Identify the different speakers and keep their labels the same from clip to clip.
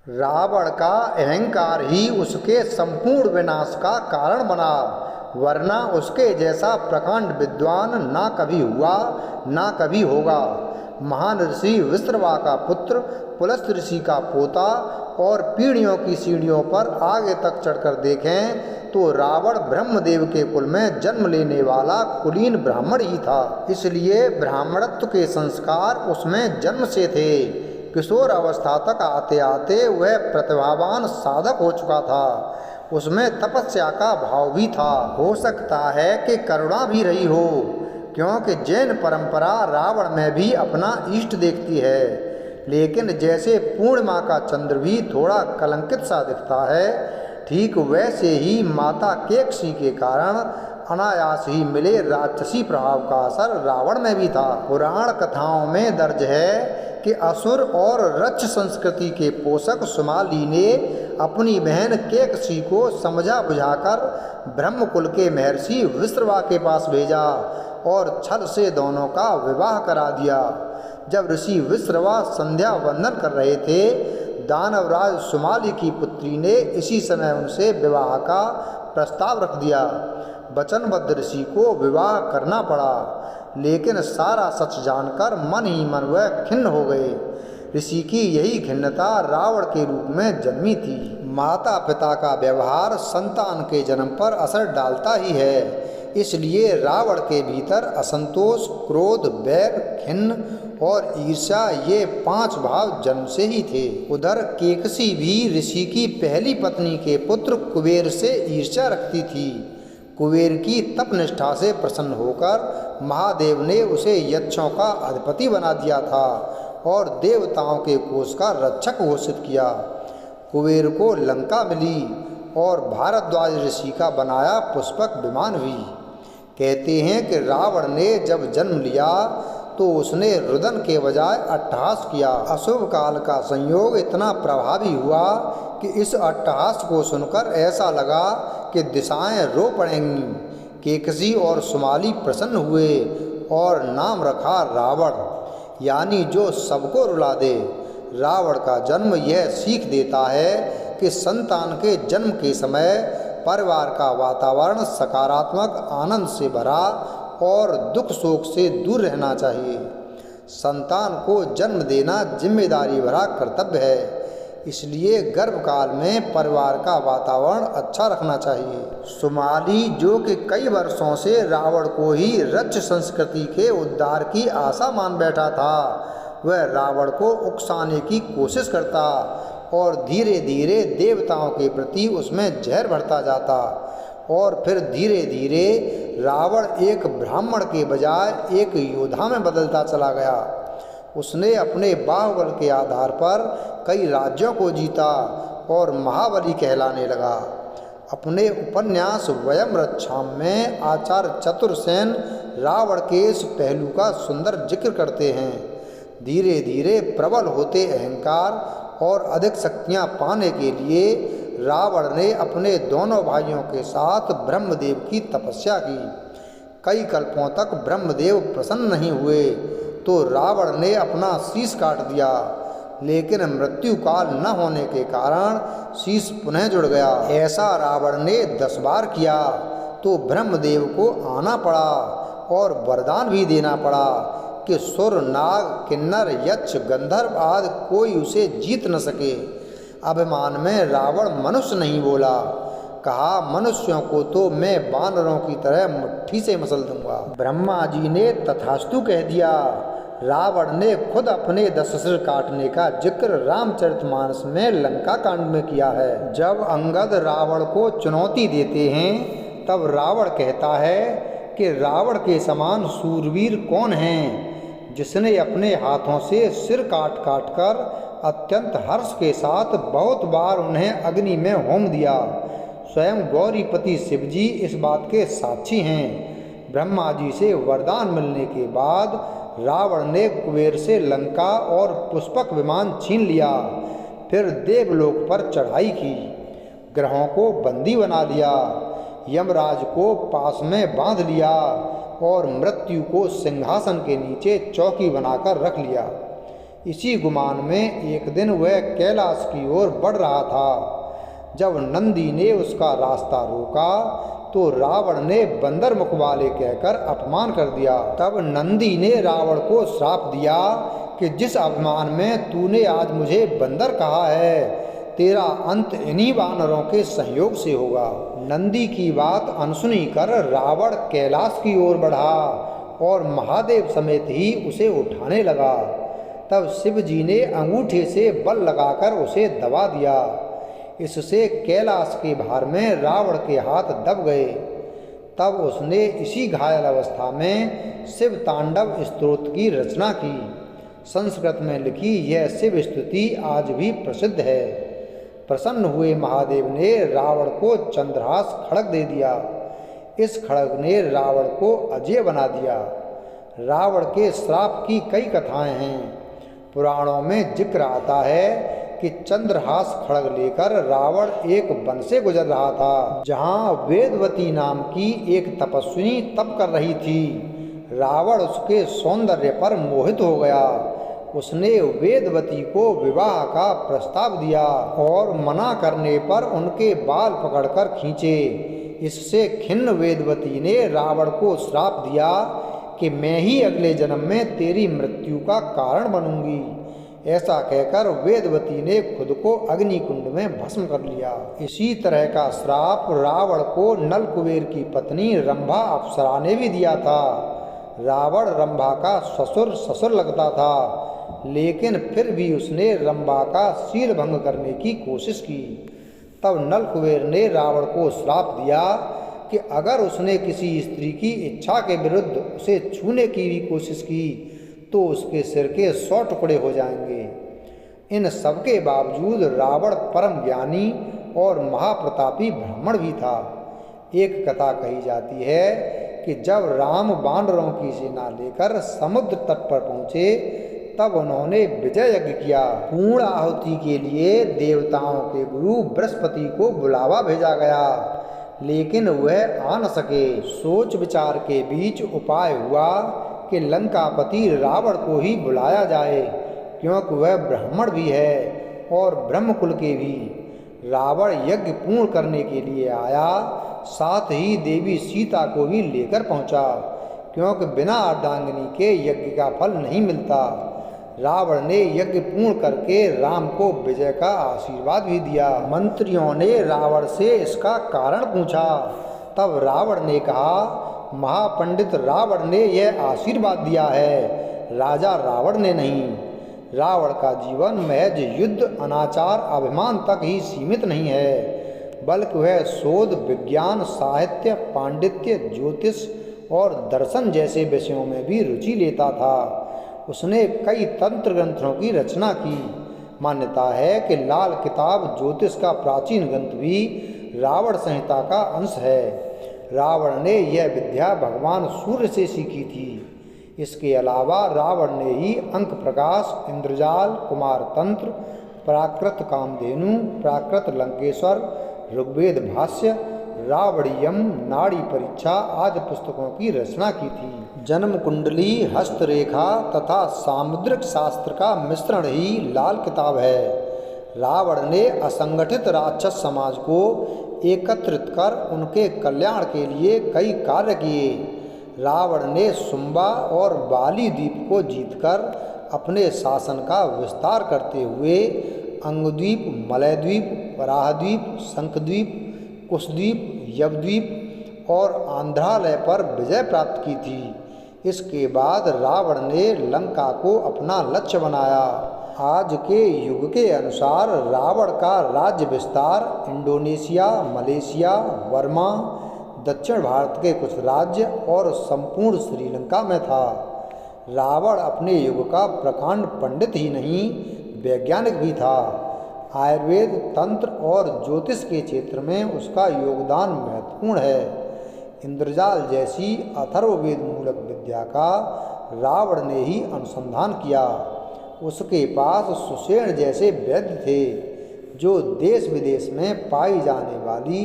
Speaker 1: रावण का अहंकार ही उसके संपूर्ण विनाश का कारण बना, वरना उसके जैसा प्रकांड विद्वान ना कभी हुआ ना कभी होगा। महान ऋषि विश्रवा का पुत्र, पुलस्त्य ऋषि का पोता, और पीढ़ियों की सीढ़ियों पर आगे तक चढ़कर देखें तो रावण ब्रह्मदेव के कुल में जन्म लेने वाला कुलीन ब्राह्मण ही था। इसलिए ब्राह्मणत्व के संस्कार उसमें जन्म से थे। किशोर अवस्था तक आते आते वह प्रतिभावान साधक हो चुका था। उसमें तपस्या का भाव भी था। हो सकता है कि करुणा भी रही हो, क्योंकि जैन परंपरा रावण में भी अपना इष्ट देखती है। लेकिन जैसे पूर्णिमा का चंद्र भी थोड़ा कलंकित सा दिखता है, ठीक वैसे ही माता केकसी के कारण अनायास ही मिले राक्षसी प्रभाव का असर रावण में भी था। पुराण कथाओं में दर्ज है कि असुर और रक्ष संस्कृति के पोषक सुमाली ने अपनी बहन केकसी को समझा बुझाकर ब्रह्मकुल के महर्षि विश्रवा के पास भेजा और छल से दोनों का विवाह करा दिया। जब ऋषि विश्रवा संध्या वंदन कर रहे थे, दानवराज सुमाली की पुत्री ने इसी समय उनसे विवाह का प्रस्ताव रख दिया। वचनबद्ध ऋषि को विवाह करना पड़ा, लेकिन सारा सच जानकर मन ही मन वह खिन्न हो गए। ऋषि की यही खिन्नता रावण के रूप में जन्मी थी। माता पिता का व्यवहार संतान के जन्म पर असर डालता ही है। इसलिए रावण के भीतर असंतोष, क्रोध, बैर, खिन्न और ईर्ष्या, ये 5 भाव जन्म से ही थे। उधर केकसी भी ऋषि की पहली पत्नी के पुत्र कुबेर से ईर्ष्या रखती थी। कुबेर की तपनिष्ठा से प्रसन्न होकर महादेव ने उसे यक्षों का अधिपति बना दिया था और देवताओं के कोष का रक्षक घोषित किया। कुबेर को लंका मिली और भारद्वाज ऋषि का बनाया पुष्पक विमान भी। कहते हैं कि रावण ने जब जन्म लिया तो उसने रुदन के बजाय अट्टहास किया। अशुभ काल का संयोग इतना प्रभावी हुआ कि इस अट्टहास को सुनकर ऐसा लगा कि दिशाएं रो पड़ेंगी। केकसी और सुमाली प्रसन्न हुए और नाम रखा रावण, यानी जो सबको रुला दे। रावण का जन्म यह सीख देता है कि संतान के जन्म के समय परिवार का वातावरण सकारात्मक, आनंद से भरा और दुख शोक से दूर रहना चाहिए। संतान को जन्म देना जिम्मेदारी भरा कर्तव्य है। इसलिए गर्भकाल में परिवार का वातावरण अच्छा रखना चाहिए। सुमाली, जो कि कई वर्षों से रावण को ही रक्ष संस्कृति के उद्धार की आशा मान बैठा था, वह रावण को उकसाने की कोशिश करता और धीरे धीरे देवताओं के प्रति उसमें जहर भरता जाता और फिर धीरे धीरे रावण एक ब्राह्मण के बजाय एक योद्धा में बदलता चला गया। उसने अपने बाहुबल के आधार पर कई राज्यों को जीता और महाबली कहलाने लगा। अपने उपन्यास वयम रक्षाम में आचार्य चतुरसेन रावण के इस पहलू का सुंदर जिक्र करते हैं। धीरे धीरे प्रबल होते अहंकार और अधिक शक्तियाँ पाने के लिए रावण ने अपने दोनों भाइयों के साथ ब्रह्मदेव की तपस्या की। कई कल्पों तक ब्रह्मदेव प्रसन्न नहीं हुए तो रावण ने अपना शीश काट दिया, लेकिन मृत्यु काल न होने के कारण शीश पुनः जुड़ गया। ऐसा रावण ने 10 बार किया तो ब्रह्मदेव को आना पड़ा और वरदान भी देना पड़ा कि सुर, नाग, किन्नर, यक्ष, गंधर्व आदि कोई उसे जीत न सके। अभिमान में रावण मनुष्य नहीं बोला, कहा मनुष्यों को तो मैं बानरों की तरह मुट्ठी से मसल दूंगा। ब्रह्मा जी ने तथास्तु कह दिया। रावण ने खुद अपने 10 सिर काटने का जिक्र रामचरितमानस में लंका कांड में किया है। जब अंगद रावण को चुनौती देते हैं तब रावण कहता है कि रावण के समान सूरवीर कौन है, जिसने अपने हाथों से सिर काट काट कर अत्यंत हर्ष के साथ बहुत बार उन्हें अग्नि में होम दिया। स्वयं गौरीपति शिवजी इस बात के साक्षी हैं। ब्रह्मा जी से वरदान मिलने के बाद रावण ने कुबेर से लंका और पुष्पक विमान छीन लिया, फिर देवलोक पर चढ़ाई की, ग्रहों को बंदी बना लिया, यमराज को पास में बांध लिया और मृत्यु को सिंहासन के नीचे चौकी बनाकर रख लिया। इसी गुमान में एक दिन वह कैलाश की ओर बढ़ रहा था। जब नंदी ने उसका रास्ता रोका तो रावण ने बंदर मुख वाले कहकर अपमान कर दिया। तब नंदी ने रावण को श्राप दिया कि जिस अपमान में तूने आज मुझे बंदर कहा है, तेरा अंत इन्हीं वानरों के सहयोग से होगा। नंदी की बात अनसुनी कर रावण कैलाश की ओर बढ़ा और महादेव समेत ही उसे उठाने लगा। तब शिव जी ने अंगूठे से बल लगाकर उसे दबा दिया। इससे कैलाश के भार में रावण के हाथ दब गए। तब उसने इसी घायल अवस्था में शिव तांडव स्तोत्र की रचना की। संस्कृत में लिखी यह शिव स्तुति आज भी प्रसिद्ध है। प्रसन्न हुए महादेव ने रावण को चंद्रहास खड्ग दे दिया। इस खड्ग ने रावण को अजेय बना दिया। रावण के श्राप की कई कथाएं हैं। पुराणों में जिक्र आता है कि चंद्रहास खड्ग लेकर रावण एक वन से गुजर रहा था, जहां वेदवती नाम की एक तपस्विनी तप कर रही थी। रावण उसके सौंदर्य पर मोहित हो गया। उसने वेदवती को विवाह का प्रस्ताव दिया और मना करने पर उनके बाल पकड़कर खींचे। इससे खिन्न वेदवती ने रावण को श्राप दिया कि मैं ही अगले जन्म में तेरी मृत्यु का कारण बनूंगी। ऐसा कहकर वेदवती ने खुद को अग्निकुंड में भस्म कर लिया। इसी तरह का श्राप रावण को नल कुबेर की पत्नी रंभा अप्सरा ने भी दिया था। रावण रंभा का ससुर लगता था, लेकिन फिर भी उसने रंभा का शील भंग करने की कोशिश की। तब नल कुबेर ने रावण को श्राप दिया कि अगर उसने किसी स्त्री की इच्छा के विरुद्ध उसे छूने की भी कोशिश की तो उसके सिर के 100 टुकड़े हो जाएंगे। इन सब के बावजूद रावण परम ज्ञानी और महाप्रतापी ब्राह्मण भी था। एक कथा कही जाती है कि जब राम वानरों की सेना लेकर समुद्र तट पर पहुँचे तब उन्होंने विजय यज्ञ किया। पूर्ण आहुति के लिए देवताओं के गुरु बृहस्पति को बुलावा भेजा गया, लेकिन वह आ न सके। सोच विचार के बीच उपाय हुआ कि लंकापति रावण को ही बुलाया जाए, क्योंकि वह ब्राह्मण भी है और ब्रह्मकुल के भी। रावण यज्ञ पूर्ण करने के लिए आया, साथ ही देवी सीता को भी लेकर पहुंचा, क्योंकि बिना अर्धांगिनी के यज्ञ का फल नहीं मिलता। रावण ने यज्ञ पूर्ण करके राम को विजय का आशीर्वाद भी दिया। मंत्रियों ने रावण से इसका कारण पूछा। तब रावण ने कहा, महापंडित रावण ने यह आशीर्वाद दिया है, राजा रावण ने नहीं। रावण का जीवन महज युद्ध, अनाचार, अभिमान तक ही सीमित नहीं है, बल्कि वह शोध, विज्ञान, साहित्य, पांडित्य, ज्योतिष और दर्शन जैसे विषयों में भी रुचि लेता था। उसने कई तंत्र ग्रंथों की रचना की। मान्यता है कि लाल किताब ज्योतिष का प्राचीन ग्रंथ भी रावण संहिता का अंश है। रावण ने यह विद्या भगवान सूर्य से सीखी थी। इसके अलावा रावण ने ही अंक प्रकाश, इंद्रजाल, कुमार तंत्र, प्राकृत कामधेनु, प्राकृत लंकेश्वर, ऋग्वेद भाष्य, रावणीयम, नाड़ी परीक्षा आदि पुस्तकों की रचना की थी। जन्म कुंडली, हस्तरेखा तथा सामुद्रिक शास्त्र का मिश्रण ही लाल किताब है। रावण ने असंगठित राक्षस समाज को एकत्रित कर उनके कल्याण के लिए कई कार्य किए। रावण ने शुंबा और बाली द्वीप को जीतकर अपने शासन का विस्तार करते हुए अंगद्वीप, मलयद्वीप, वराहद्वीप, शंखद्वीप, कुशद्वीप, यवद्वीप और आंध्रालय पर विजय प्राप्त की थी। इसके बाद रावण ने लंका को अपना लक्ष्य बनाया। आज के युग के अनुसार रावण का राज्य विस्तार इंडोनेशिया, मलेशिया, बर्मा, दक्षिण भारत के कुछ राज्य और संपूर्ण श्रीलंका में था। रावण अपने युग का प्रकांड पंडित ही नहीं, वैज्ञानिक भी था। आयुर्वेद, तंत्र और ज्योतिष के क्षेत्र में उसका योगदान महत्वपूर्ण है। इंद्रजाल जैसी अथर्ववेद मूलक विद्या का रावण ने ही अनुसंधान किया। उसके पास सुषेण जैसे वैद्य थे, जो देश विदेश में पाई जाने वाली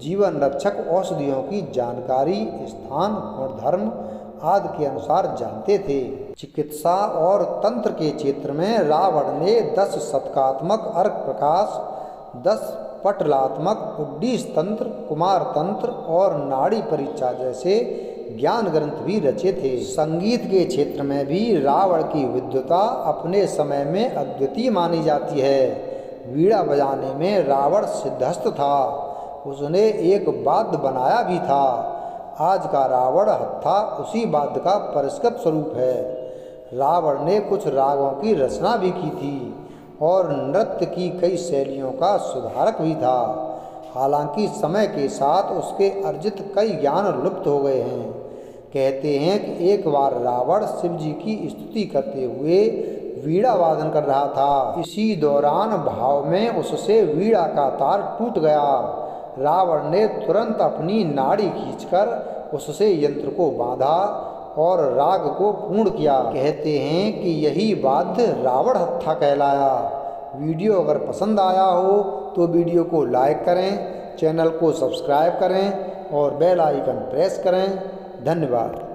Speaker 1: जीवन रक्षक औषधियों की जानकारी स्थान और धर्म आदि के अनुसार जानते थे। चिकित्सा और तंत्र के क्षेत्र में रावण ने 10 शतकात्मक अर्क प्रकाश, 10 पटलात्मक उड्डीस तंत्र, कुमार तंत्र और नाड़ी परीक्षा जैसे ज्ञान ग्रंथ भी रचे थे। संगीत के क्षेत्र में भी रावण की विद्वता अपने समय में अद्वितीय मानी जाती है। वीणा बजाने में रावण सिद्धहस्त था। उसने एक वाद्य बनाया भी था। आज का रावण हत्था उसी वाद्य का परिष्कृत स्वरूप है। रावण ने कुछ रागों की रचना भी की थी और नृत्य की कई शैलियों का सुधारक भी था। हालांकि समय के साथ उसके अर्जित कई ज्ञान लुप्त हो गए हैं। कहते हैं कि एक बार रावण शिव जी की स्तुति करते हुए वीणा वादन कर रहा था। इसी दौरान भाव में उससे वीणा का तार टूट गया। रावण ने तुरंत अपनी नाड़ी खींचकर उससे यंत्र को बांधा और राग को पूर्ण किया। कहते हैं कि यही वाद्य रावण हत्था कहलाया। वीडियो अगर पसंद आया हो तो वीडियो को लाइक करें, चैनल को सब्सक्राइब करें और बेल आइकन प्रेस करें। धन्यवाद।